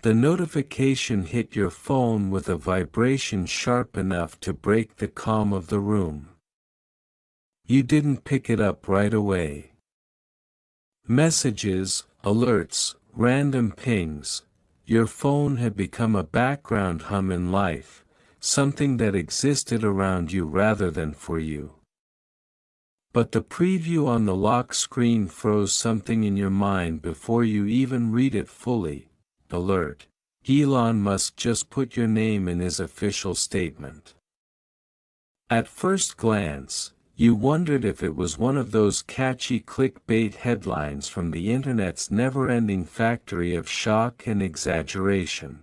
The notification hit your phone with a vibration sharp enough to break the calm of the room. You didn't pick it up right away. Messages, alerts, random pings. Your phone had become a background hum in life, something that existed around you rather than for you. But the preview on the lock screen froze something in your mind before you even read it fully. Alert: Elon Musk just put your name in his official statement. At first glance, you wondered if it was one of those catchy clickbait headlines from the internet's never-ending factory of shock and exaggeration.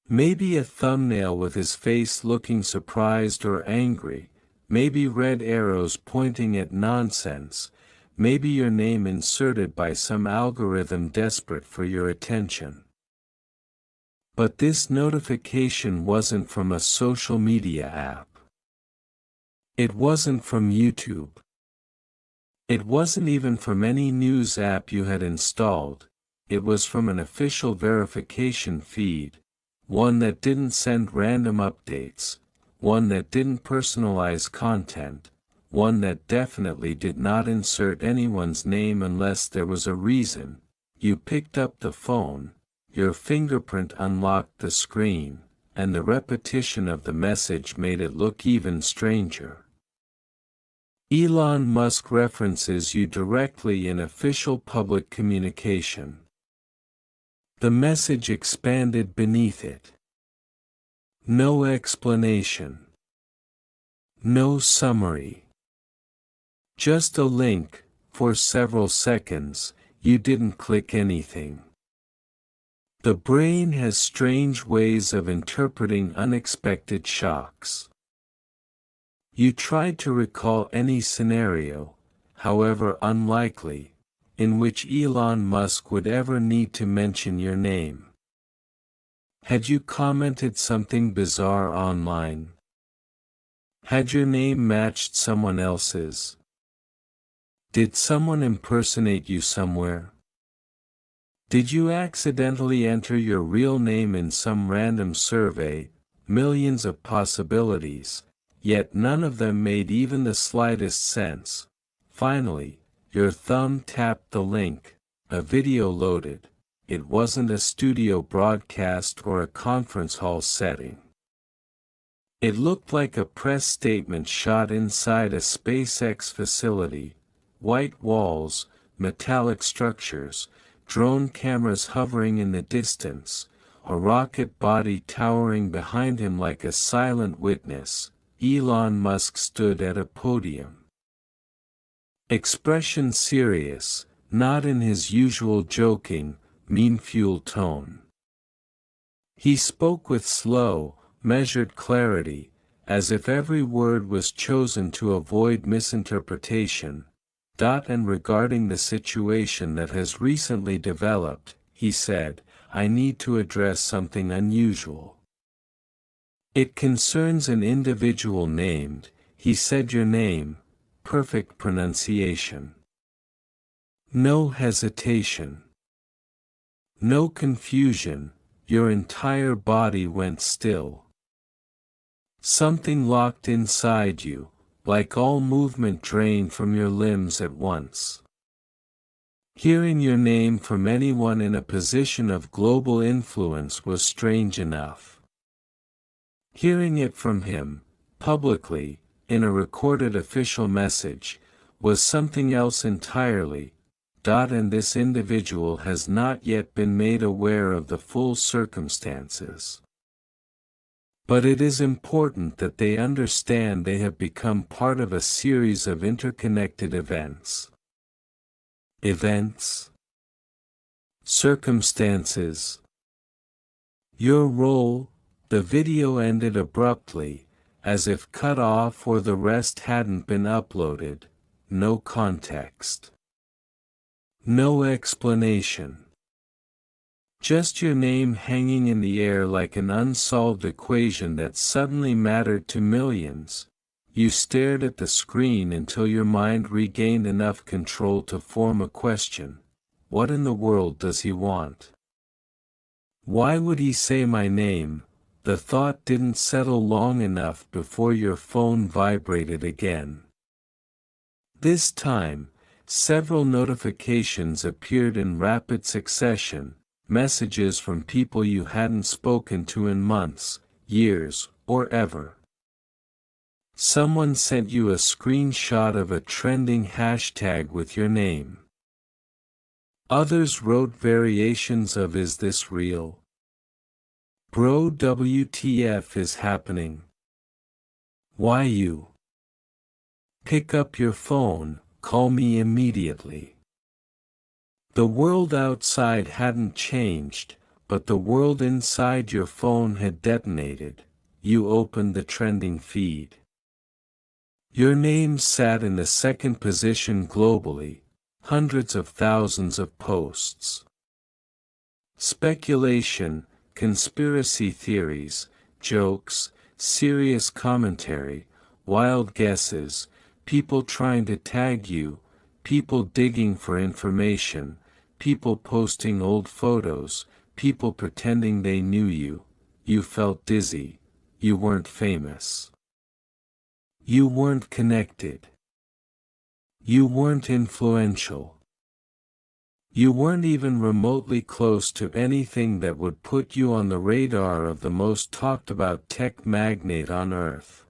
Maybe a thumbnail with his face looking surprised or angry, maybe red arrows pointing at nonsense, maybe your name inserted by some algorithm desperate for your attention. But this notification wasn't from a social media app. It wasn't from YouTube. It wasn't even from any news app you had installed. It was from an official verification feed, one that didn't send random updates, one that didn't personalize content, one that definitely did not insert anyone's name unless there was a reason. You picked up the phone, your fingerprint unlocked the screen, and the repetition of the message made it look even stranger. Elon Musk references you directly in official public communication. The message expanded beneath it. No explanation. No summary. Just a link. For several seconds, you didn't click anything. The brain has strange ways of interpreting unexpected shocks. You tried to recall any scenario, however unlikely, in which Elon Musk would ever need to mention your name. Had you commented something bizarre online? Had your name matched someone else's? Did someone impersonate you somewhere? Did you accidentally enter your real name in some random survey? Millions of possibilities, yet none of them made even the slightest sense. Finally, your thumb tapped the link. A video loaded. It wasn't a studio broadcast or a conference hall setting. It looked like a press statement shot inside a SpaceX facility. White walls, metallic structures, drone cameras hovering in the distance, a rocket body towering behind him like a silent witness. Elon Musk stood at a podium. Expression serious, not in his usual joking, meme-fueled tone. He spoke with slow, measured clarity, as if every word was chosen to avoid misinterpretation. And regarding the situation that has recently developed, he said, I need to address something unusual. It concerns an individual named, he said your name, perfect pronunciation. No hesitation. No confusion, your entire body went still. Something locked inside you, like all movement drained from your limbs at once. Hearing your name from anyone in a position of global influence was strange enough. Hearing it from him, publicly, in a recorded official message, was something else entirely. And this individual has not yet been made aware of the full circumstances. But it is important that they understand they have become part of a series of interconnected events. Circumstances. Your role. The video ended abruptly, as if cut off or the rest hadn't been uploaded. No context. No explanation. Just your name hanging in the air like an unsolved equation that suddenly mattered to millions. You stared at the screen until your mind regained enough control to form a question. What in the world does he want? Why would he say my name? The thought didn't settle long enough before your phone vibrated again. This time, several notifications appeared in rapid succession, messages from people you hadn't spoken to in months, years, or ever. Someone sent you a screenshot of a trending hashtag with your name. Others wrote variations of "Is this real? Bro, WTF is happening? Why you? Pick up your phone, call me immediately." The world outside hadn't changed, but the world inside your phone had detonated. You opened the trending feed. Your name sat in the second position globally, hundreds of thousands of posts. Speculation, conspiracy theories, jokes, serious commentary, wild guesses, people trying to tag you, people digging for information, people posting old photos, people pretending they knew you. You felt dizzy. You weren't famous. You weren't connected. You weren't influential. You weren't even remotely close to anything that would put you on the radar of the most talked about tech magnate on earth.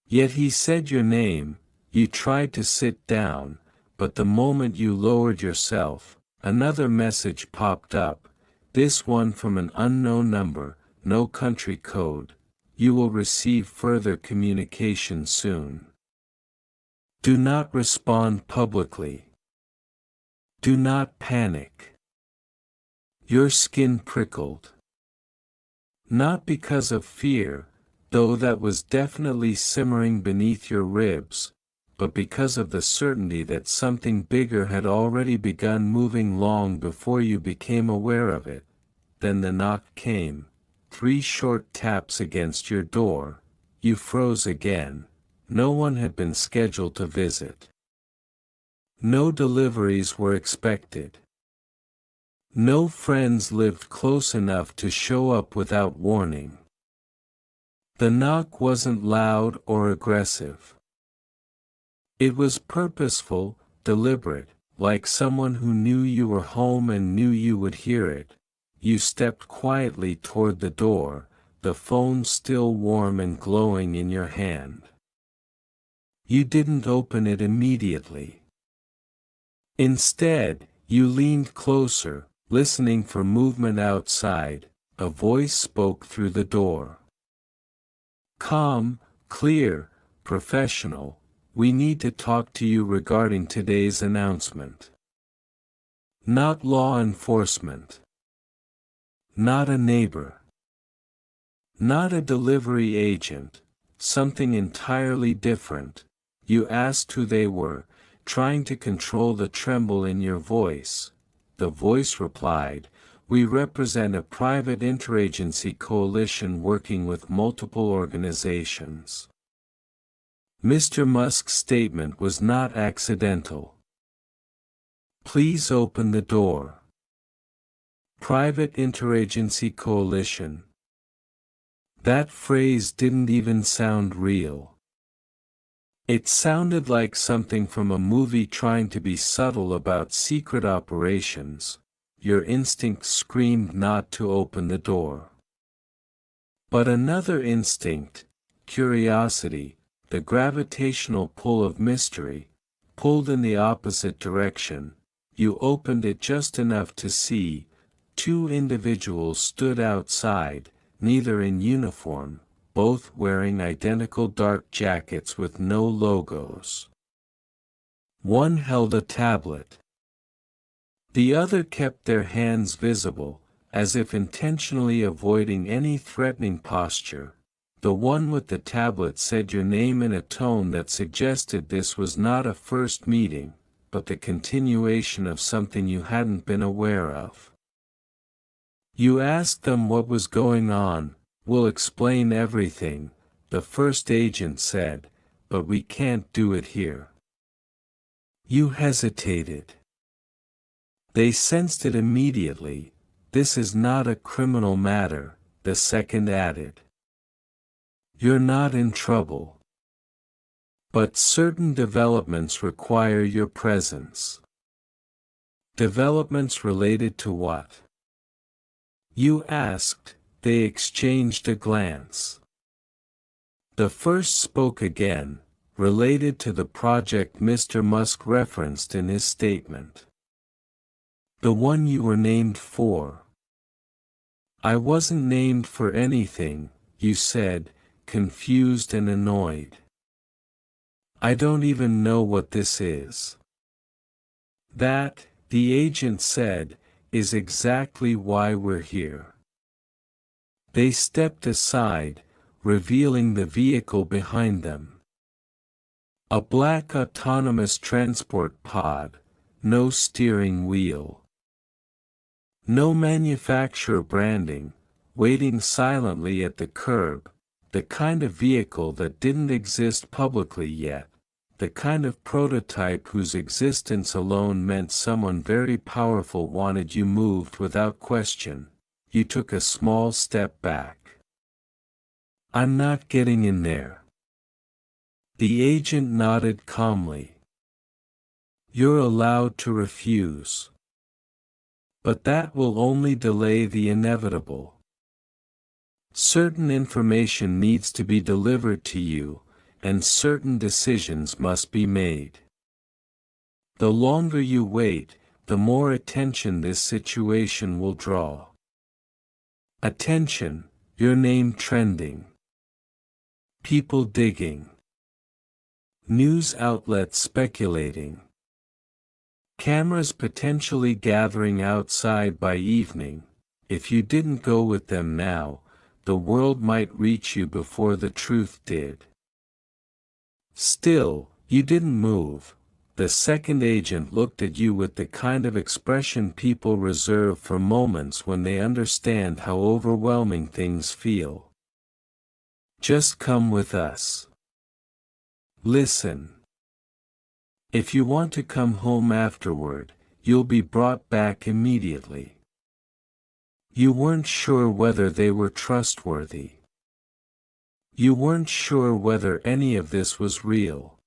Yet he said your name. You tried to sit down, but the moment you lowered yourself, another message popped up, this one from an unknown number, no country code. You will receive further communication soon. Do not respond publicly. Do not panic. Your skin prickled. Not because of fear, though that was definitely simmering beneath your ribs, but because of the certainty that something bigger had already begun moving long before you became aware of it. Then the knock came, 3 short taps against your door. You froze again. No one had been scheduled to visit. No deliveries were expected. No friends lived close enough to show up without warning. The knock wasn't loud or aggressive. It was purposeful, deliberate, like someone who knew you were home and knew you would hear it. You stepped quietly toward the door, the phone still warm and glowing in your hand. You didn't open it immediately. Instead, you leaned closer, listening for movement outside. A voice spoke through the door. Calm, clear, professional. We need to talk to you regarding today's announcement. Not law enforcement. Not a neighbor. Not a delivery agent. Something entirely different. You asked who they were, trying to control the tremble in your voice. The voice replied, "We represent a private interagency coalition working with multiple organizations." Mr. Musk's statement was not accidental. Please open the door. Private interagency coalition. That phrase didn't even sound real. It sounded like something from a movie trying to be subtle about secret operations. Your instinct screamed not to open the door. But another instinct, curiosity, the gravitational pull of mystery, pulled in the opposite direction. You opened it just enough to see, 2 individuals stood outside, neither in uniform, both wearing identical dark jackets with no logos. One held a tablet. The other kept their hands visible, as if intentionally avoiding any threatening posture. The one with the tablet said your name in a tone that suggested this was not a first meeting, but the continuation of something you hadn't been aware of. You asked them what was going on. "We'll explain everything," the first agent said, "but we can't do it here." You hesitated. They sensed it immediately. "This is not a criminal matter," the second added. "You're not in trouble. But certain developments require your presence." "Developments related to what?" you asked. They exchanged a glance. The first spoke again, related to the project Mr. Musk referenced in his statement. "The one you were named for." "I wasn't named for anything," you said, confused and annoyed. "I don't even know what this is." "That," the agent said, "is exactly why we're here." They stepped aside, revealing the vehicle behind them. A black autonomous transport pod, no steering wheel. No manufacturer branding, waiting silently at the curb, the kind of vehicle that didn't exist publicly yet, the kind of prototype whose existence alone meant someone very powerful wanted you moved without question. You took a small step back. "I'm not getting in there." The agent nodded calmly. "You're allowed to refuse. But that will only delay the inevitable. Certain information needs to be delivered to you, and certain decisions must be made. The longer you wait, the more attention this situation will draw. Attention, your name trending. People digging. News outlets speculating. Cameras potentially gathering outside by evening. If you didn't go with them now, the world might reach you before the truth did." Still, you didn't move. The second agent looked at you with the kind of expression people reserve for moments when they understand how overwhelming things feel. "Just come with us. Listen. If you want to come home afterward, you'll be brought back immediately." You weren't sure whether they were trustworthy. You weren't sure whether any of this was real.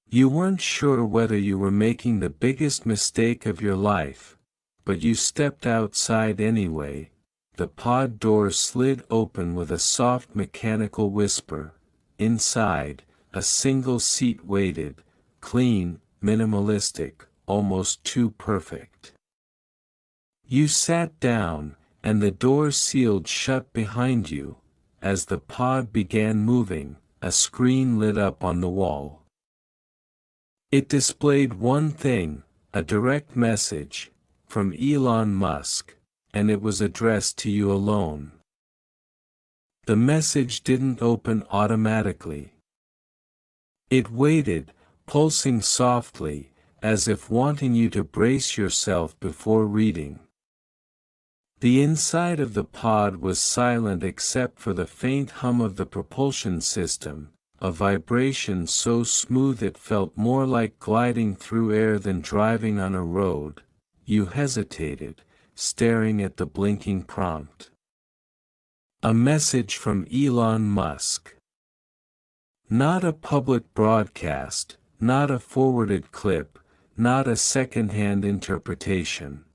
You weren't sure whether you were making the biggest mistake of your life, but you stepped outside anyway. The pod door slid open with a soft mechanical whisper. Inside, a single seat waited, clean, minimalistic, almost too perfect. You sat down, and the door sealed shut behind you. As the pod began moving, a screen lit up on the wall. It displayed one thing, a direct message, from Elon Musk, and it was addressed to you alone. The message didn't open automatically. It waited, pulsing softly, as if wanting you to brace yourself before reading. The inside of the pod was silent except for the faint hum of the propulsion system, a vibration so smooth it felt more like gliding through air than driving on a road. You hesitated, staring at the blinking prompt. A message from Elon Musk. Not a public broadcast, not a forwarded clip, not a second-hand interpretation.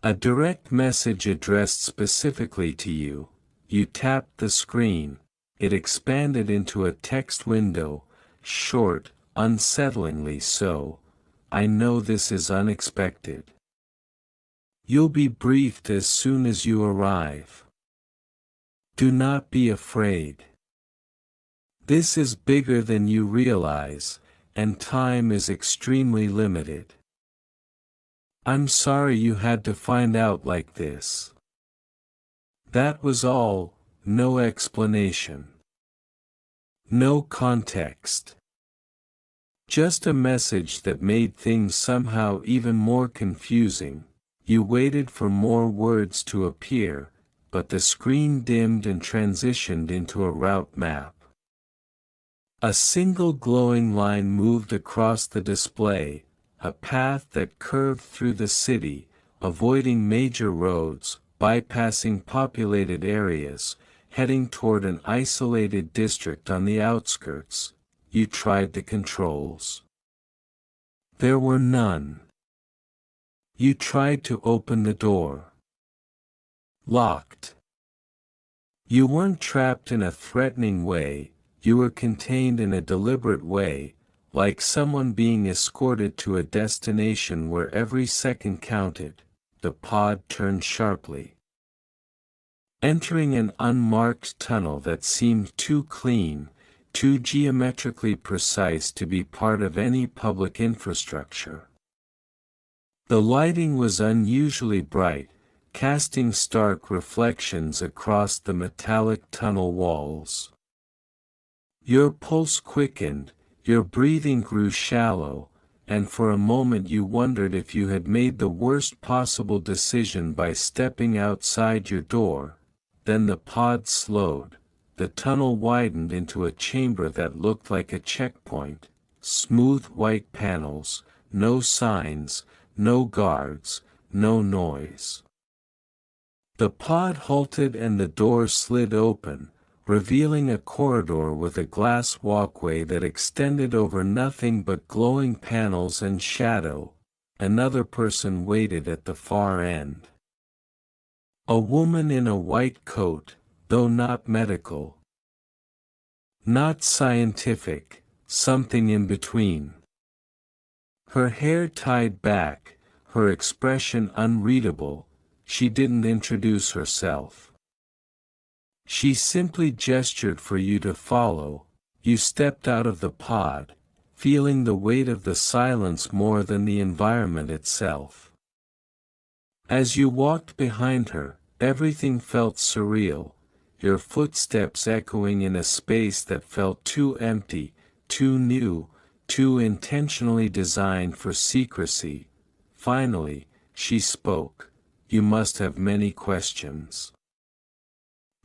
A direct message addressed specifically to you. You tapped the screen. It expanded into a text window, short, unsettlingly so. "I know this is unexpected. You'll be briefed as soon as you arrive. Do not be afraid. This is bigger than you realize, and time is extremely limited. I'm sorry you had to find out like this." That was all, no explanation. No context. Just a message that made things somehow even more confusing. You waited for more words to appear, but the screen dimmed and transitioned into a route map. A single glowing line moved across the display, a path that curved through the city, avoiding major roads, bypassing populated areas, heading toward an isolated district on the outskirts. You tried the controls. There were none. You tried to open the door. Locked. You weren't trapped in a threatening way, you were contained in a deliberate way, like someone being escorted to a destination where every second counted. The pod turned sharply, entering an unmarked tunnel that seemed too clean, too geometrically precise to be part of any public infrastructure. The lighting was unusually bright, casting stark reflections across the metallic tunnel walls. Your pulse quickened, your breathing grew shallow, and for a moment you wondered if you had made the worst possible decision by stepping outside your door. Then the pod slowed, the tunnel widened into a chamber that looked like a checkpoint, smooth white panels, no signs, no guards, no noise. The pod halted and the door slid open, revealing a corridor with a glass walkway that extended over nothing but glowing panels and shadow. Another person waited at the far end. A woman in a white coat, though not medical. Not scientific, something in between. Her hair tied back, her expression unreadable. She didn't introduce herself. She simply gestured for you to follow. You stepped out of the pod, feeling the weight of the silence more than the environment itself. As you walked behind her, everything felt surreal, your footsteps echoing in a space that felt too empty, too new, too intentionally designed for secrecy. Finally, she spoke. You must have many questions.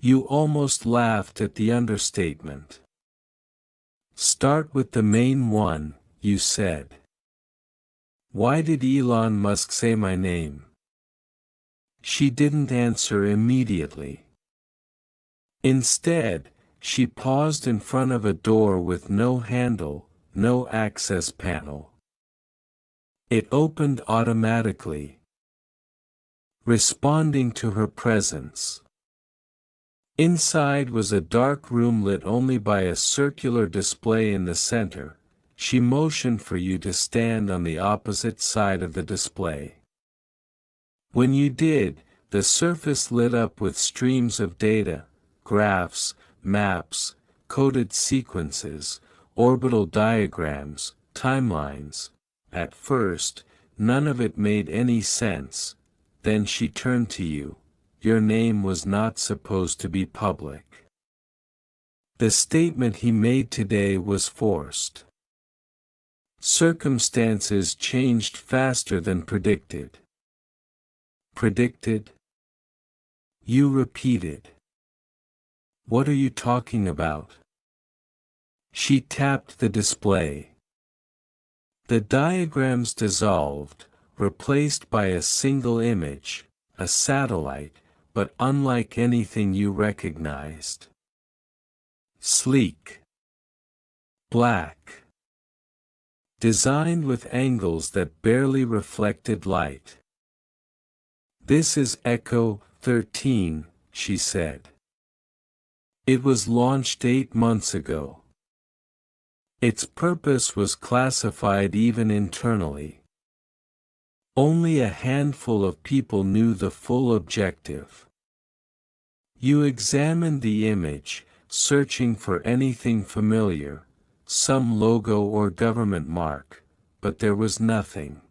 You almost laughed at the understatement. Start with the main one, you said. Why did Elon Musk say my name? She didn't answer immediately. Instead, she paused in front of a door with no handle, no access panel. It opened automatically, responding to her presence. Inside was a dark room lit only by a circular display in the center. She motioned for you to stand on the opposite side of the display. When you did, the surface lit up with streams of data, graphs, maps, coded sequences, orbital diagrams, timelines. At first, none of it made any sense. Then she turned to you. Your name was not supposed to be public. The statement he made today was forced. Circumstances changed faster than predicted. Predicted? You repeated. What are you talking about? She tapped the display. The diagrams dissolved, replaced by a single image, a satellite, but unlike anything you recognized. Sleek. Black. Designed with angles that barely reflected light. This is Echo 13, she said. It was launched 8 months ago. Its purpose was classified even internally. Only a handful of people knew the full objective. You examined the image, searching for anything familiar, some logo or government mark, but there was nothing.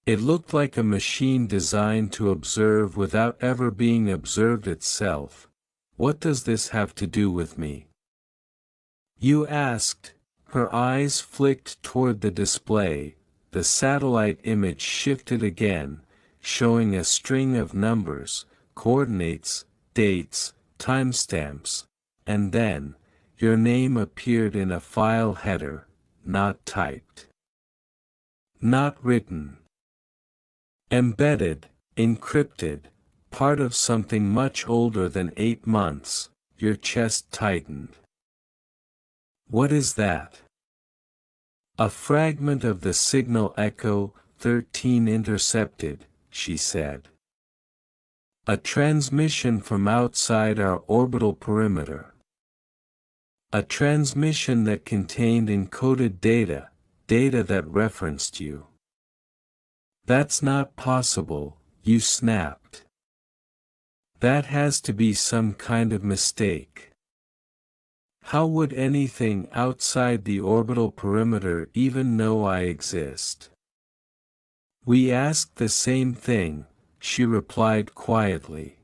It looked like a machine designed to observe without ever being observed itself. What does this have to do with me? You asked. Her eyes flicked toward the display. The satellite image shifted again, showing a string of numbers, coordinates, dates, timestamps, and then, your name appeared in a file header, not typed. Not written. Embedded, encrypted, part of something much older than 8 months, your chest tightened. What is that? A fragment of the signal Echo 13 intercepted, she said. A transmission from outside our orbital perimeter. A transmission that contained encoded data, data that referenced you. That's not possible, you snapped. That has to be some kind of mistake. How would anything outside the orbital perimeter even know I exist? We asked the same thing, she replied quietly.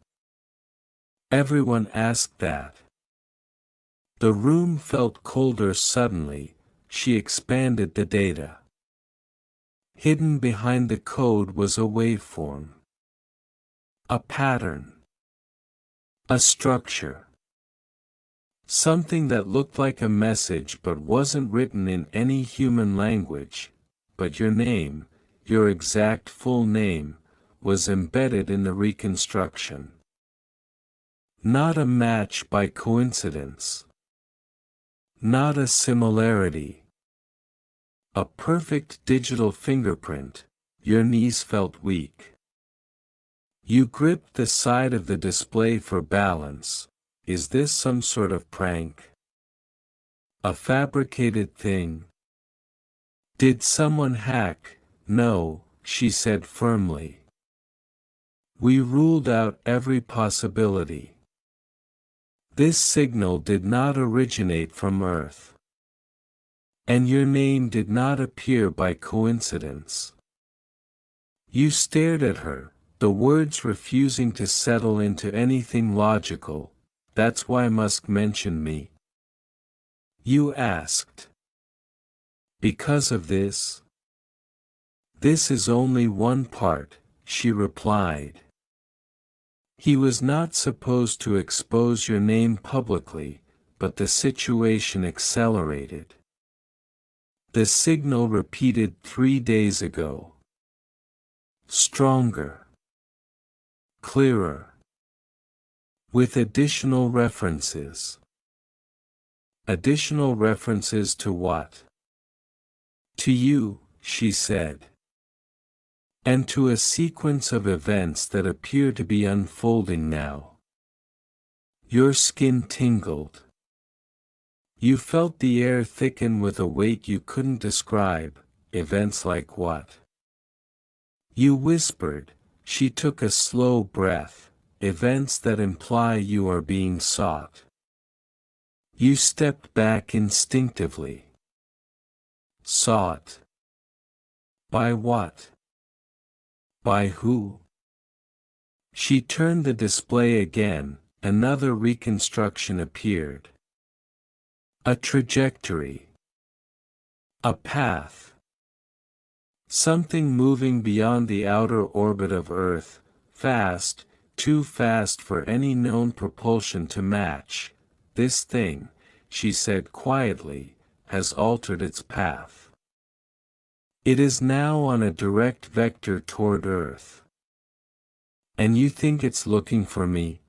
Everyone asked that. The room felt colder suddenly, she expanded the data. Hidden behind the code was a waveform. A pattern. A structure. Something that looked like a message but wasn't written in any human language, but your name, your exact full name, was embedded in the reconstruction. Not a match by coincidence. Not a similarity. A perfect digital fingerprint. Your knees felt weak. You gripped the side of the display for balance. Is this some sort of prank? A fabricated thing? Did someone hack? No, she said firmly. We ruled out every possibility. This signal did not originate from Earth. And your name did not appear by coincidence. You stared at her, the words refusing to settle into anything logical. That's why Musk mentioned me. You asked. Because of this? This is only one part, she replied. He was not supposed to expose your name publicly, but the situation accelerated. The signal repeated 3 days ago. Stronger. Clearer. With additional references. Additional references to what? To you, she said. And to a sequence of events that appear to be unfolding now. Your skin tingled. You felt the air thicken with a weight you couldn't describe. Events like what? You whispered. She took a slow breath. Events that imply you are being sought. You stepped back instinctively. Sought. By what? By who? She turned the display again. Another reconstruction appeared. A trajectory. A path. Something moving beyond the outer orbit of Earth, fast, too fast for any known propulsion to match. This thing, she said quietly, has altered its path. It is now on a direct vector toward Earth. And you think it's looking for me?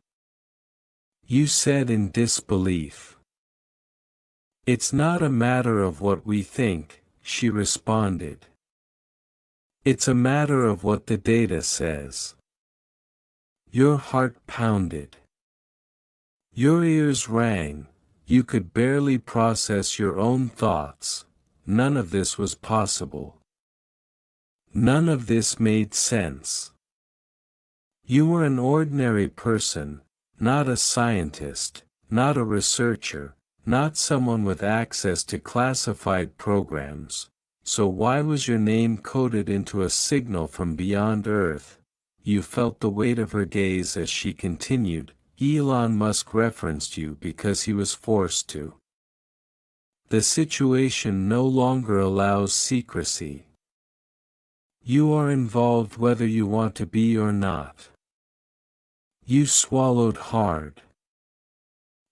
You said in disbelief. It's not a matter of what we think, she responded. It's a matter of what the data says. Your heart pounded. Your ears rang. You could barely process your own thoughts. None of this was possible. None of this made sense. You were an ordinary person, not a scientist, not a researcher, not someone with access to classified programs. So why was your name coded into a signal from beyond Earth? You felt the weight of her gaze as she continued. Elon Musk referenced you because he was forced to. The situation no longer allows secrecy. You are involved whether you want to be or not. You swallowed hard.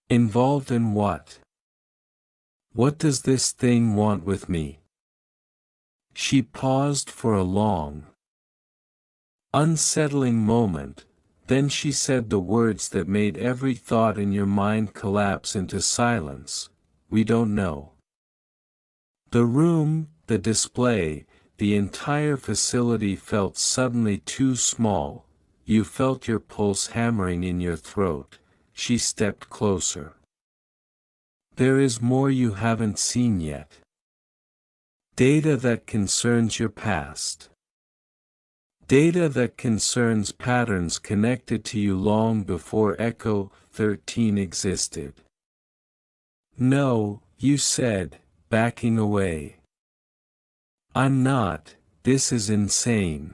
Involved in what? What does this thing want with me? She paused for a long, Unsettling moment. Then she said the words that made every thought in your mind collapse into silence. We don't know. The room, the display, the entire facility felt suddenly too small. You felt your pulse hammering in your throat. She stepped closer. There is more you haven't seen yet. Data that concerns your past. Data that concerns patterns connected to you long before Echo 13 existed. No, you said, backing away. I'm not, this is insane.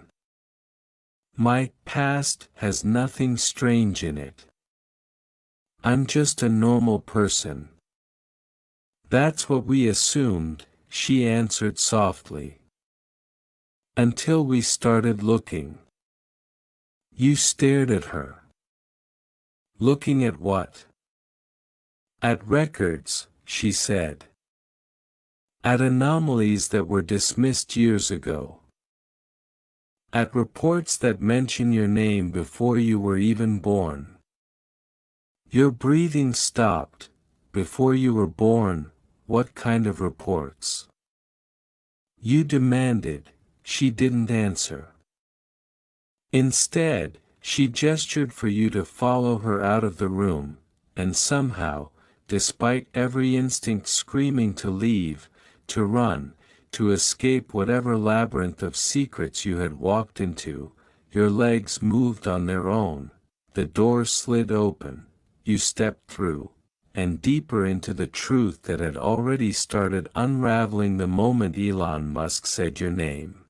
My past has nothing strange in it. I'm just a normal person. That's what we assumed, she answered softly. Until we started looking. You stared at her. Looking at what? At records, she said. At anomalies that were dismissed years ago. At reports that mention your name before you were even born. Your breathing stopped, before you were born. What kind of reports? You demanded. She didn't answer. Instead, she gestured for you to follow her out of the room, and somehow, despite every instinct screaming to leave, to run, to escape whatever labyrinth of secrets you had walked into, your legs moved on their own, the door slid open, you stepped through, and deeper into the truth that had already started unraveling the moment Elon Musk said your name.